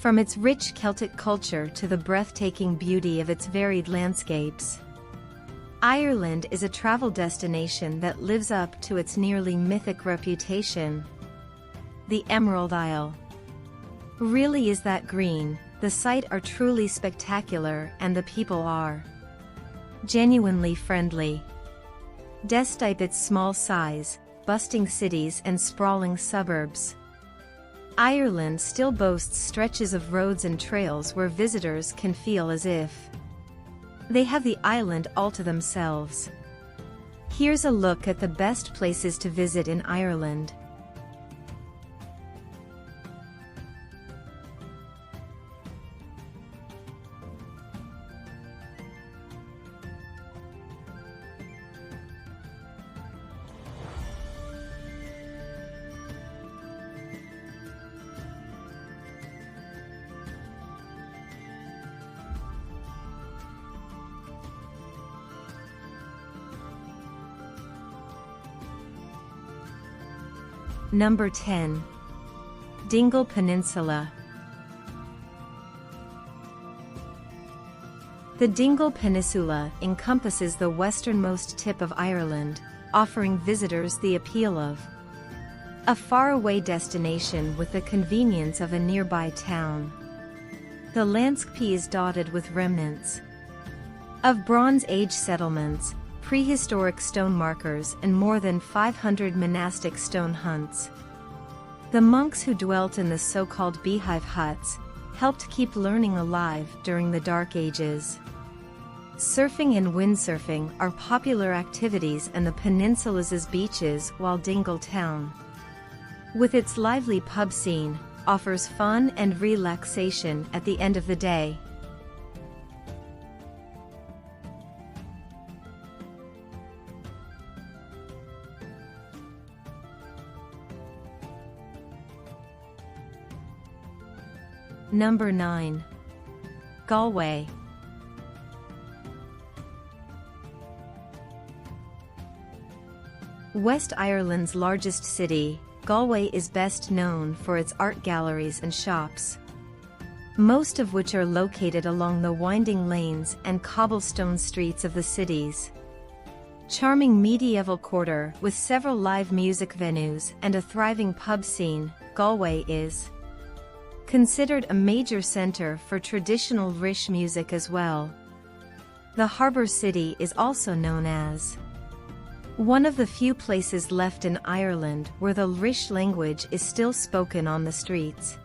from its rich Celtic culture to the breathtaking beauty of its varied landscapes. Ireland is a travel destination that lives up to its nearly mythic reputation. The Emerald Isle. Really is that green, the sights are truly spectacular and the people are genuinely friendly. Despite its small size, bustling cities and sprawling suburbs, Ireland still boasts stretches of roads and trails where visitors can feel as if they have the island all to themselves. Here's a look at the best places to visit in Ireland. Number 10. Dingle Peninsula. The Dingle Peninsula encompasses the westernmost tip of Ireland, offering visitors the appeal of a faraway destination with the convenience of a nearby town. The landscape is dotted with remnants of Bronze Age settlements, prehistoric stone markers and more than 500 monastic stone huts. The monks who dwelt in the so-called beehive huts helped keep learning alive during the Dark Ages. Surfing and windsurfing are popular activities in the peninsula's beaches, while Dingle Town, with its lively pub scene, offers fun and relaxation at the end of the day. Number 9. Galway. West Ireland's largest city, Galway is best known for its art galleries and shops, most of which are located along the winding lanes and cobblestone streets of the city's charming medieval quarter. With several live music venues and a thriving pub scene, Galway is considered a major center for traditional Irish music as well. The harbour city is also known as one of the few places left in Ireland where the Irish language is still spoken on the streets.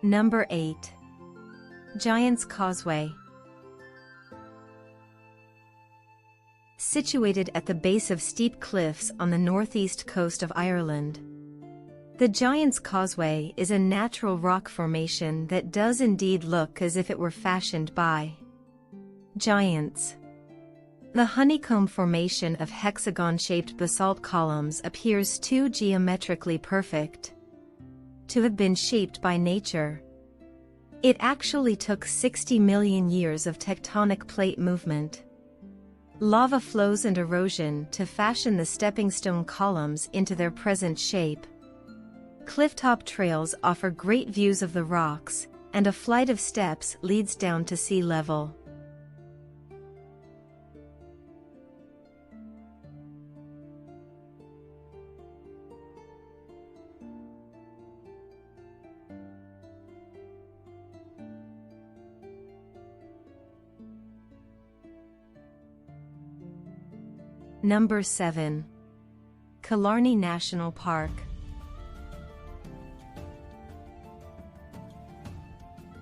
Number 8. Giant's Causeway. Situated at the base of steep cliffs on the northeast coast of Ireland, the Giant's Causeway is a natural rock formation that does indeed look as if it were fashioned by giants. The honeycomb formation of hexagon-shaped basalt columns appears too geometrically perfect to have been shaped by nature. It actually took 60 million years of tectonic plate movement, lava flows and erosion to fashion the stepping stone columns into their present shape. Clifftop trails offer great views of the rocks, and a flight of steps leads down to sea level. Number 7. Killarney National Park.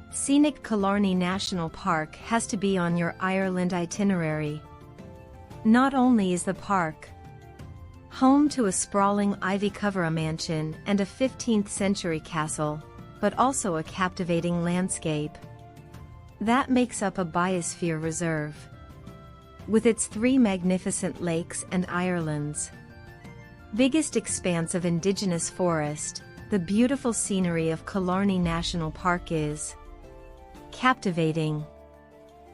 Scenic Killarney National Park has to be on your Ireland itinerary. Not only is the park home to a sprawling ivy-covered mansion and a 15th-century castle, but also a captivating landscape that makes up a biosphere reserve, with its 3 magnificent lakes and islands. Biggest expanse of indigenous forest, the beautiful scenery of Killarney National Park is captivating.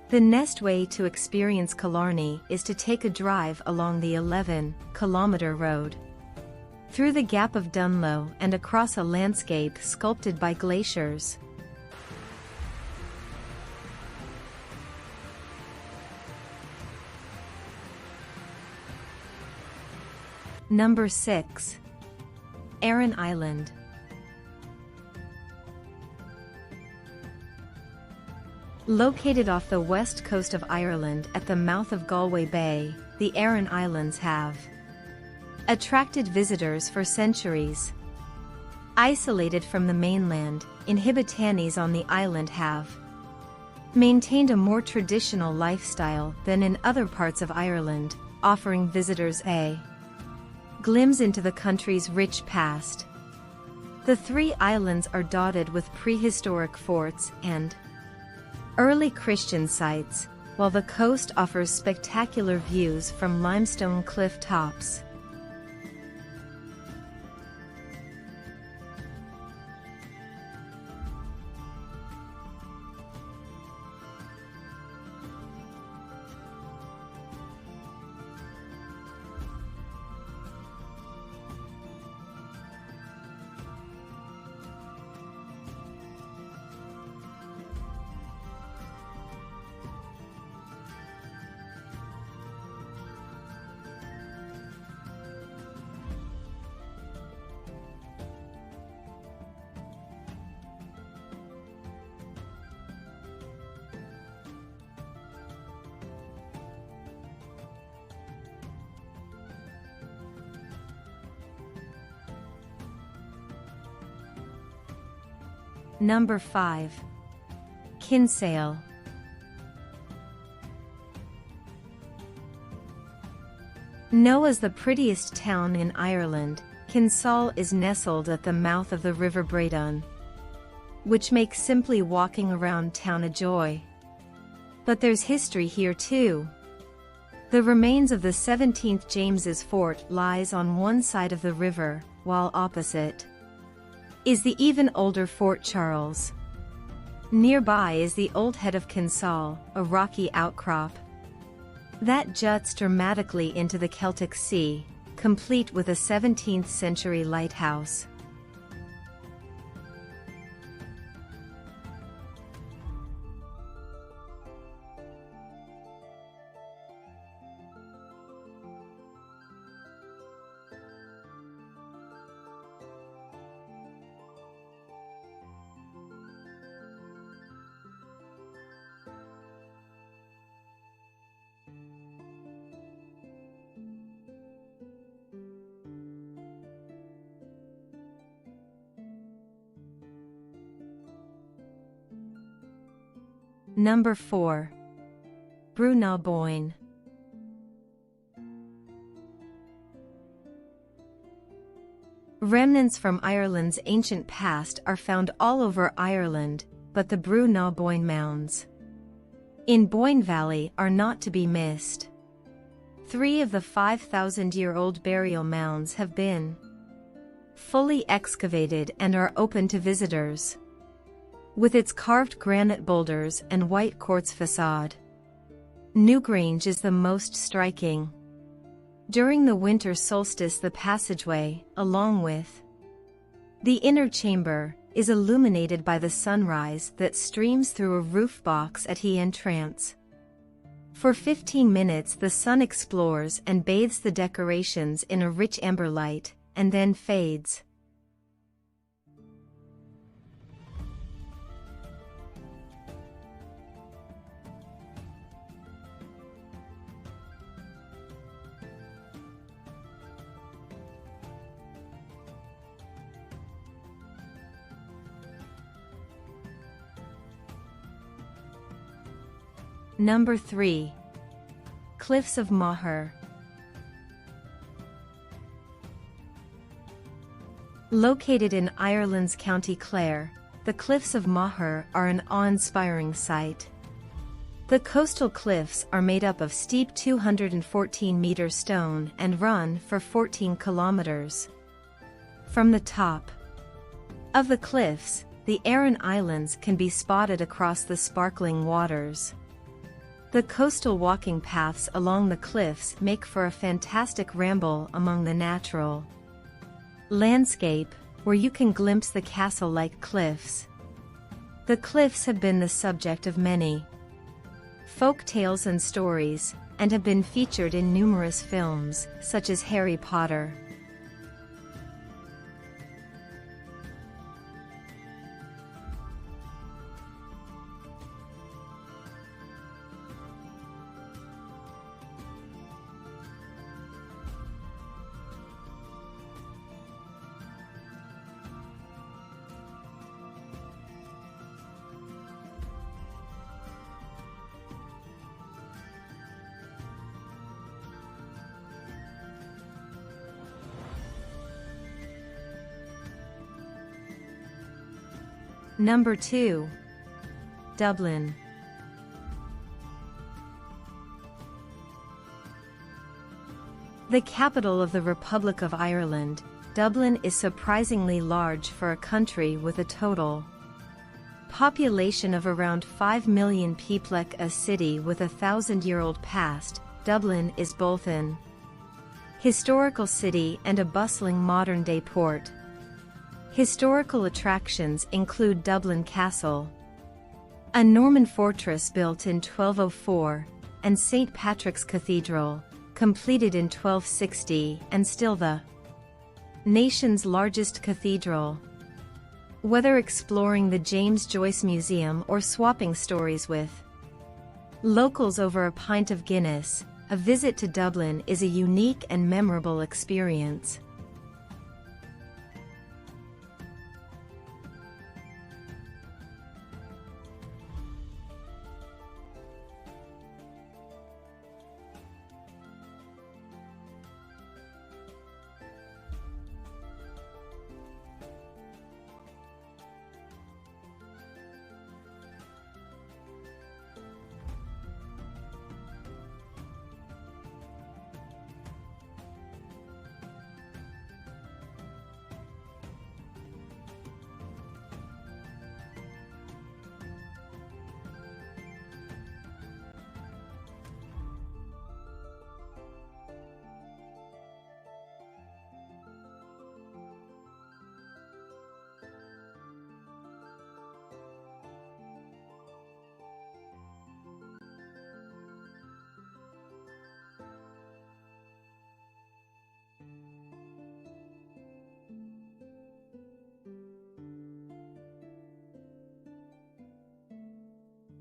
The best way to experience Killarney is to take a drive along the 11-kilometre road through the Gap of Dunlow and across a landscape sculpted by glaciers. Number 6. Aran Island. Located off the west coast of Ireland at the mouth of Galway Bay, the Aran Islands have attracted visitors for centuries. Isolated from the mainland, inhabitants on the island have maintained a more traditional lifestyle than in other parts of Ireland, offering visitors a glimpse into the country's rich past. The three islands are dotted with prehistoric forts and early Christian sites, while the coast offers spectacular views from limestone cliff tops. Number 5. Kinsale. Known as the prettiest town in Ireland, Kinsale is nestled at the mouth of the River Breathtaking, which makes simply walking around town a joy. But there's history here too. The remains of the 17th James's fort lies on one side of the river, while opposite is the even older Fort Charles. Nearby is the old head of Kinsale, a rocky outcrop that juts dramatically into the Celtic Sea, complete with a 17th-century lighthouse. Number 4. Boinne. Remnants from Ireland's ancient past are found all over Ireland, but the Boinne mounds in Boinne Valley are not to be missed. 3 of the 5,000-year-old burial mounds have been fully excavated and are open to visitors. With its carved granite boulders and white quartz facade, Newgrange is the most striking. During the winter solstice, the passageway, along with the inner chamber, is illuminated by the sunrise that streams through a roof box at the entrance. For 15 minutes the sun explores and bathes the decorations in a rich amber light, and then fades. Number 3. Cliffs of Moher. Located in Ireland's County Clare, the Cliffs of Moher are an awe-inspiring sight. The coastal cliffs are made up of steep 214-meter stone and run for 14 kilometers. From the top of the cliffs, the Aran Islands can be spotted across the sparkling waters. The coastal walking paths along the cliffs make for a fantastic ramble among the natural landscape, where you can glimpse the castle-like cliffs. The cliffs have been the subject of many folk tales and stories, and have been featured in numerous films, such as Harry Potter. Number 2. Dublin. The capital of the Republic of Ireland, Dublin is surprisingly large for a country with a total population of around 5 million people. A city with a 1,000-year-old past, Dublin is both an historical city and a bustling modern-day port. Historical attractions include Dublin Castle, a Norman fortress built in 1204, and St. Patrick's Cathedral, completed in 1260 and still the nation's largest cathedral. Whether exploring the James Joyce Museum or swapping stories with locals over a pint of Guinness, a visit to Dublin is a unique and memorable experience.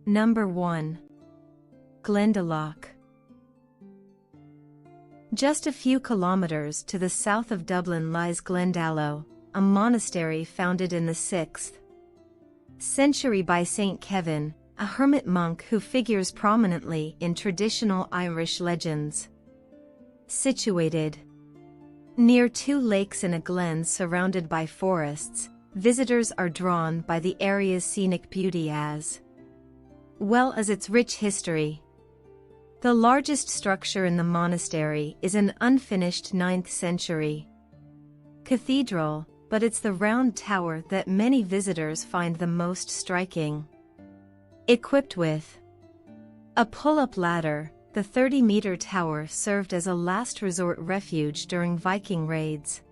Number 1. Glendalough. Just a few kilometers to the south of Dublin lies Glendalough, a monastery founded in the 6th century by Saint Kevin, a hermit monk who figures prominently in traditional Irish legends. Situated near 2 lakes in a glen surrounded by forests, visitors are drawn by the area's scenic beauty as well as its rich history. The largest structure in the monastery is an unfinished 9th century cathedral, but it's the round tower that many visitors find the most striking. Equipped with a pull-up ladder, the 30-meter tower served as a last resort refuge during Viking raids.